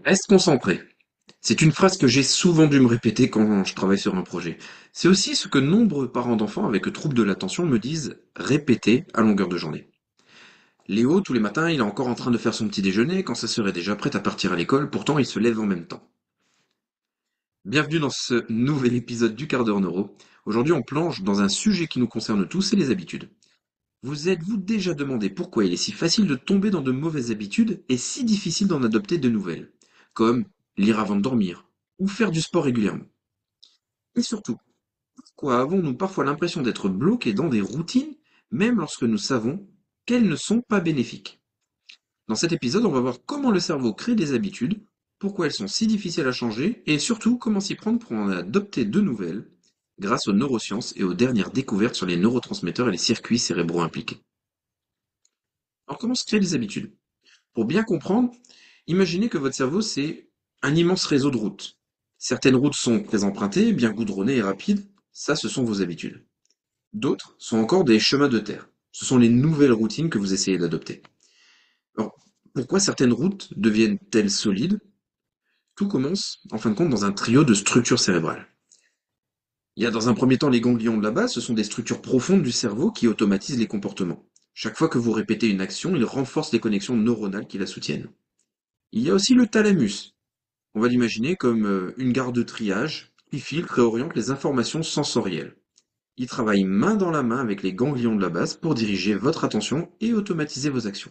Reste concentré. C'est une phrase que j'ai souvent dû me répéter quand je travaille sur un projet. C'est aussi ce que nombreux parents d'enfants avec troubles de l'attention me disent répéter à longueur de journée. Léo, tous les matins, il est encore en train de faire son petit déjeuner quand sa sœur est déjà prête à partir à l'école, pourtant il se lève en même temps. Bienvenue dans ce nouvel épisode du quart d'heure neuro. Aujourd'hui, on plonge dans un sujet qui nous concerne tous, c'est les habitudes. Vous êtes-vous déjà demandé pourquoi il est si facile de tomber dans de mauvaises habitudes et si difficile d'en adopter de nouvelles, comme lire avant de dormir ou faire du sport régulièrement? Et surtout, pourquoi avons-nous parfois l'impression d'être bloqués dans des routines, même lorsque nous savons qu'elles ne sont pas bénéfiques? Dans cet épisode, on va voir comment le cerveau crée des habitudes, pourquoi elles sont si difficiles à changer et surtout comment s'y prendre pour en adopter de nouvelles, grâce aux neurosciences et aux dernières découvertes sur les neurotransmetteurs et les circuits cérébraux impliqués. Alors comment se créent les habitudes? Pour bien comprendre, imaginez que votre cerveau, c'est un immense réseau de routes. Certaines routes sont très empruntées, bien goudronnées et rapides. Ça, ce sont vos habitudes. D'autres sont encore des chemins de terre. Ce sont les nouvelles routines que vous essayez d'adopter. Alors, pourquoi certaines routes deviennent-elles solides? Tout commence, en fin de compte, dans un trio de structures cérébrales. Il y a dans un premier temps les ganglions de la base, ce sont des structures profondes du cerveau qui automatisent les comportements. Chaque fois que vous répétez une action, ils renforcent les connexions neuronales qui la soutiennent. Il y a aussi le thalamus. On va l'imaginer comme une gare de triage qui filtre et oriente les informations sensorielles. Il travaille main dans la main avec les ganglions de la base pour diriger votre attention et automatiser vos actions.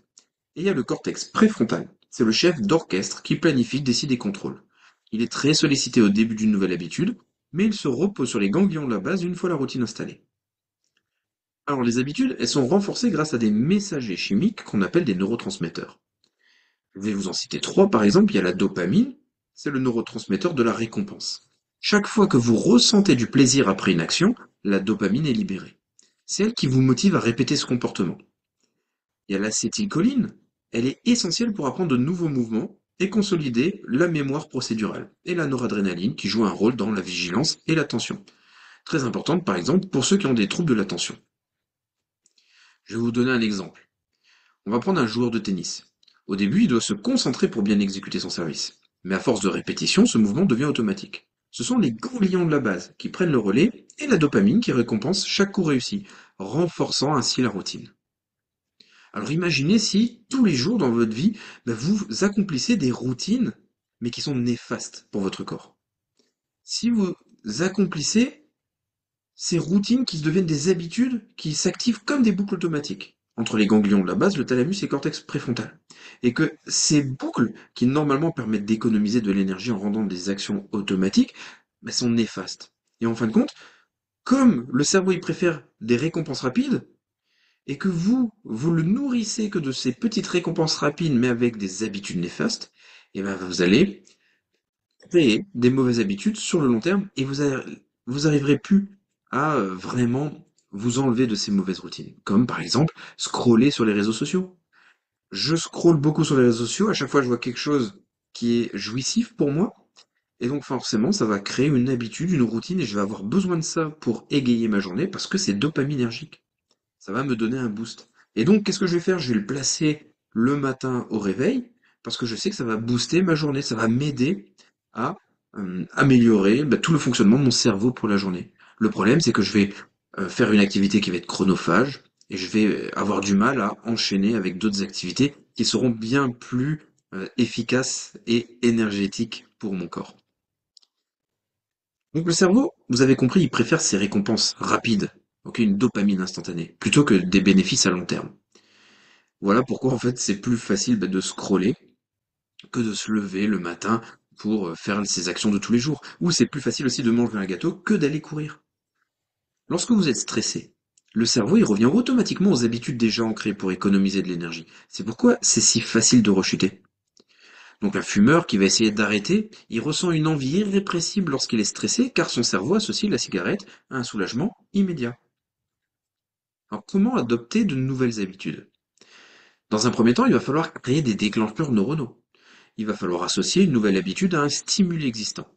Et il y a le cortex préfrontal. C'est le chef d'orchestre qui planifie, décide et contrôle. Il est très sollicité au début d'une nouvelle habitude, mais il se repose sur les ganglions de la base une fois la routine installée. Alors les habitudes, elles sont renforcées grâce à des messagers chimiques qu'on appelle des neurotransmetteurs. Je vais vous en citer trois, par exemple, il y a la dopamine, c'est le neurotransmetteur de la récompense. Chaque fois que vous ressentez du plaisir après une action, la dopamine est libérée. C'est elle qui vous motive à répéter ce comportement. Il y a l'acétylcholine, elle est essentielle pour apprendre de nouveaux mouvements et consolider la mémoire procédurale. Et la noradrénaline qui joue un rôle dans la vigilance et l'attention. Très importante par exemple pour ceux qui ont des troubles de l'attention. Je vais vous donner un exemple. On va prendre un joueur de tennis. Au début, il doit se concentrer pour bien exécuter son service. Mais à force de répétition, ce mouvement devient automatique. Ce sont les ganglions de la base qui prennent le relais et la dopamine qui récompense chaque coup réussi, renforçant ainsi la routine. Alors imaginez si, tous les jours dans votre vie, vous accomplissez des routines, mais qui sont néfastes pour votre corps. Si vous accomplissez ces routines qui deviennent des habitudes qui s'activent comme des boucles automatiques entre les ganglions de la base, le thalamus et le cortex préfrontal. Et que ces boucles, qui normalement permettent d'économiser de l'énergie en rendant des actions automatiques, sont néfastes. Et en fin de compte, comme le cerveau il préfère des récompenses rapides, et que vous le nourrissez que de ces petites récompenses rapides, mais avec des habitudes néfastes, et vous allez créer des mauvaises habitudes sur le long terme, et vous arriverez plus à vraiment vous enlever de ces mauvaises routines. Comme par exemple, scroller sur les réseaux sociaux. Je scrolle beaucoup sur les réseaux sociaux, à chaque fois je vois quelque chose qui est jouissif pour moi, et donc forcément ça va créer une habitude, une routine, et je vais avoir besoin de ça pour égayer ma journée, parce que c'est dopaminergique. Ça va me donner un boost. Et donc, qu'est-ce que je vais faire? Je vais le placer le matin au réveil, parce que je sais que ça va booster ma journée, ça va m'aider à améliorer tout le fonctionnement de mon cerveau pour la journée. Le problème, c'est que je vais faire une activité qui va être chronophage, et je vais avoir du mal à enchaîner avec d'autres activités qui seront bien plus efficaces et énergétiques pour mon corps. Donc le cerveau, vous avez compris, il préfère ces récompenses rapides, ok, une dopamine instantanée, plutôt que des bénéfices à long terme. Voilà pourquoi en fait c'est plus facile de scroller que de se lever le matin pour faire ses actions de tous les jours. Ou c'est plus facile aussi de manger un gâteau que d'aller courir. Lorsque vous êtes stressé, le cerveau il revient automatiquement aux habitudes déjà ancrées pour économiser de l'énergie. C'est pourquoi c'est si facile de rechuter. Donc un fumeur qui va essayer d'arrêter, il ressent une envie irrépressible lorsqu'il est stressé car son cerveau associe la cigarette à un soulagement immédiat. Alors comment adopter de nouvelles habitudes? Dans un premier temps, il va falloir créer des déclencheurs neuronaux. Il va falloir associer une nouvelle habitude à un stimuli existant.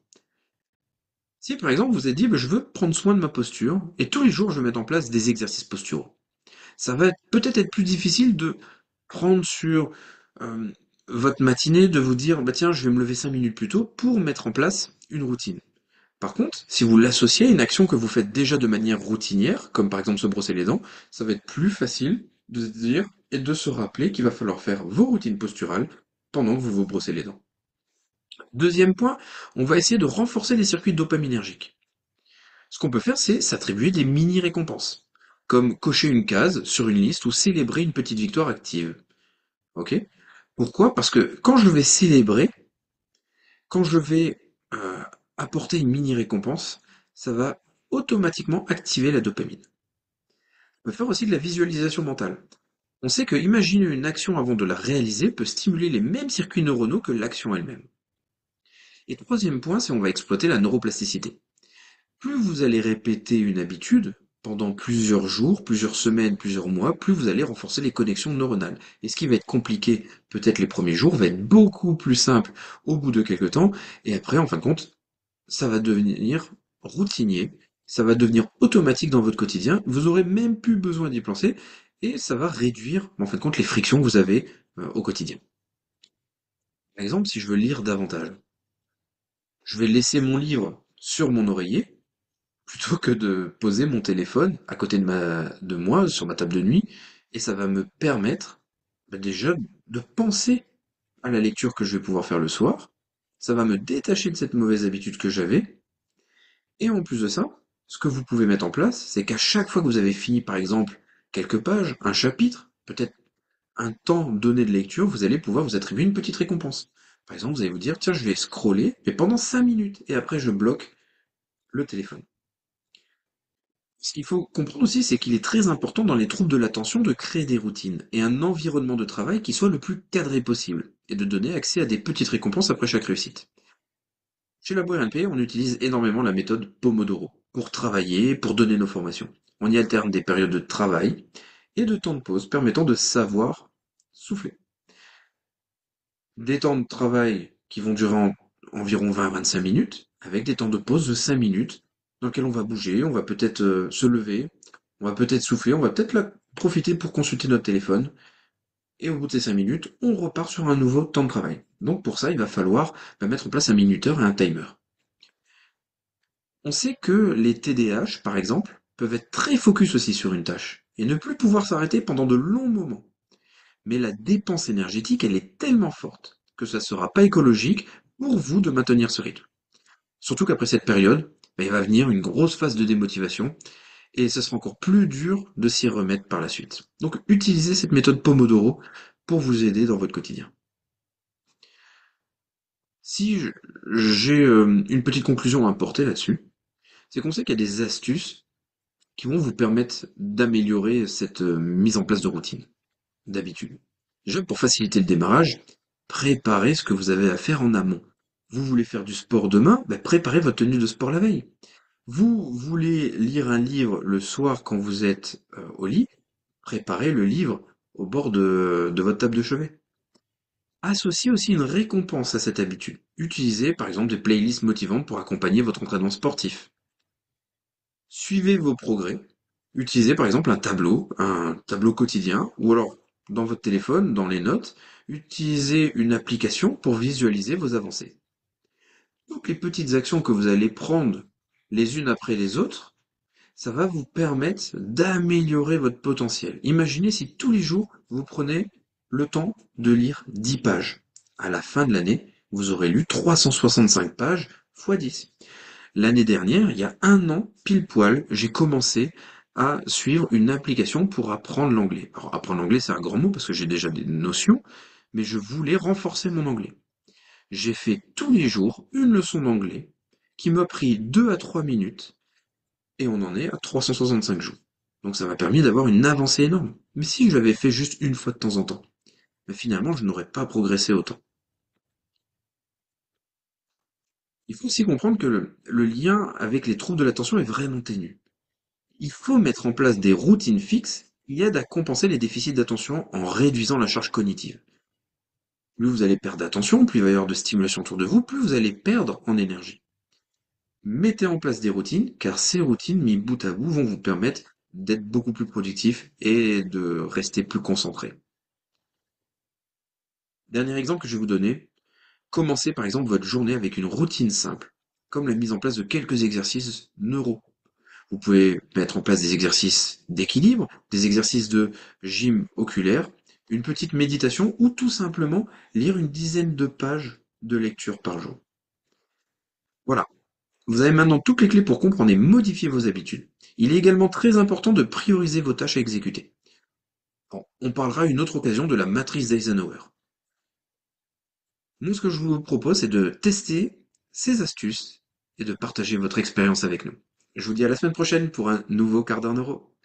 Si par exemple vous êtes dit je veux prendre soin de ma posture et tous les jours je vais mettre en place des exercices posturaux, ça va peut-être être plus difficile de prendre sur euh, votre matinée de vous dire, bah tiens, je vais me lever 5 minutes plus tôt pour mettre en place une routine. Par contre, si vous l'associez à une action que vous faites déjà de manière routinière, comme par exemple se brosser les dents, ça va être plus facile de se dire et de se rappeler qu'il va falloir faire vos routines posturales pendant que vous vous brossez les dents. Deuxième point, on va essayer de renforcer les circuits dopaminergiques. Ce qu'on peut faire, c'est s'attribuer des mini-récompenses, comme cocher une case sur une liste ou célébrer une petite victoire active. Ok? Pourquoi? Parce que quand je vais célébrer, quand je vais apporter une mini-récompense, ça va automatiquement activer la dopamine. On peut faire aussi de la visualisation mentale. On sait que imaginer une action avant de la réaliser peut stimuler les mêmes circuits neuronaux que l'action elle-même. Et troisième point, c'est on va exploiter la neuroplasticité. Plus vous allez répéter une habitude, pendant plusieurs jours, plusieurs semaines, plusieurs mois, plus vous allez renforcer les connexions neuronales. Et ce qui va être compliqué, peut-être les premiers jours, va être beaucoup plus simple au bout de quelques temps, et après, en fin de compte, ça va devenir routinier, ça va devenir automatique dans votre quotidien, vous aurez même plus besoin d'y penser, et ça va réduire, en fin de compte, les frictions que vous avez au quotidien. Par exemple, si je veux lire davantage, je vais laisser mon livre sur mon oreiller, plutôt que de poser mon téléphone à côté de moi, sur ma table de nuit, et ça va me permettre, déjà, de penser à la lecture que je vais pouvoir faire le soir, ça va me détacher de cette mauvaise habitude que j'avais, et en plus de ça, ce que vous pouvez mettre en place, c'est qu'à chaque fois que vous avez fini, par exemple, quelques pages, un chapitre, peut-être un temps donné de lecture, vous allez pouvoir vous attribuer une petite récompense. Par exemple, vous allez vous dire, tiens, je vais scroller, mais pendant 5 minutes, et après je bloque le téléphone. Ce qu'il faut comprendre aussi, c'est qu'il est très important dans les troubles de l'attention de créer des routines et un environnement de travail qui soit le plus cadré possible, et de donner accès à des petites récompenses après chaque réussite. Chez Labo RNP, on utilise énormément la méthode Pomodoro pour travailler, pour donner nos formations. On y alterne des périodes de travail et de temps de pause permettant de savoir souffler. Des temps de travail qui vont durer environ 20-25 minutes, avec des temps de pause de 5 minutes, dans lesquels on va bouger, on va peut-être se lever, on va peut-être souffler, on va peut-être profiter pour consulter notre téléphone, et au bout de ces 5 minutes, on repart sur un nouveau temps de travail. Donc pour ça, il va falloir mettre en place un minuteur et un timer. On sait que les TDAH, par exemple, peuvent être très focus aussi sur une tâche, et ne plus pouvoir s'arrêter pendant de longs moments. Mais la dépense énergétique, elle est tellement forte que ça ne sera pas écologique pour vous de maintenir ce rythme. Surtout qu'après cette période, il va venir une grosse phase de démotivation et ce sera encore plus dur de s'y remettre par la suite. Donc utilisez cette méthode Pomodoro pour vous aider dans votre quotidien. Si j'ai une petite conclusion à apporter là-dessus, c'est qu'on sait qu'il y a des astuces qui vont vous permettre d'améliorer cette mise en place de routine, d'habitude. Déjà, pour faciliter le démarrage, préparez ce que vous avez à faire en amont. Vous voulez faire du sport demain, préparez votre tenue de sport la veille. Vous voulez lire un livre le soir quand vous êtes au lit, préparez le livre au bord de votre table de chevet. Associez aussi une récompense à cette habitude. Utilisez par exemple des playlists motivantes pour accompagner votre entraînement sportif. Suivez vos progrès. Utilisez par exemple un tableau quotidien, ou alors dans votre téléphone, dans les notes, utilisez une application pour visualiser vos avancées. Donc les petites actions que vous allez prendre les unes après les autres, ça va vous permettre d'améliorer votre potentiel. Imaginez si tous les jours vous prenez le temps de lire 10 pages. À la fin de l'année, vous aurez lu 365 pages x 10. L'année dernière, il y a un an, pile poil, j'ai commencé à suivre une application pour apprendre l'anglais. Alors, apprendre l'anglais, c'est un grand mot parce que j'ai déjà des notions, mais je voulais renforcer mon anglais. J'ai fait tous les jours une leçon d'anglais qui m'a pris 2 à 3 minutes et on en est à 365 jours. Donc ça m'a permis d'avoir une avancée énorme. Mais si je l'avais fait juste une fois de temps en temps, mais finalement, je n'aurais pas progressé autant. Il faut aussi comprendre que le lien avec les troubles de l'attention est vraiment ténu. Il faut mettre en place des routines fixes qui aident à compenser les déficits d'attention en réduisant la charge cognitive. Plus vous allez perdre d'attention, plus il va y avoir de stimulation autour de vous, plus vous allez perdre en énergie. Mettez en place des routines, car ces routines, mis bout à bout, vont vous permettre d'être beaucoup plus productif et de rester plus concentré. Dernier exemple que je vais vous donner, commencez par exemple votre journée avec une routine simple, comme la mise en place de quelques exercices neuro. Vous pouvez mettre en place des exercices d'équilibre, des exercices de gym oculaire, une petite méditation ou tout simplement lire une dizaine de pages de lecture par jour. Voilà, vous avez maintenant toutes les clés pour comprendre et modifier vos habitudes. Il est également très important de prioriser vos tâches à exécuter. Bon, on parlera à une autre occasion de la matrice d'Eisenhower. Nous, ce que je vous propose, c'est de tester ces astuces et de partager votre expérience avec nous. Je vous dis à la semaine prochaine pour un nouveau quart d'heure neuro.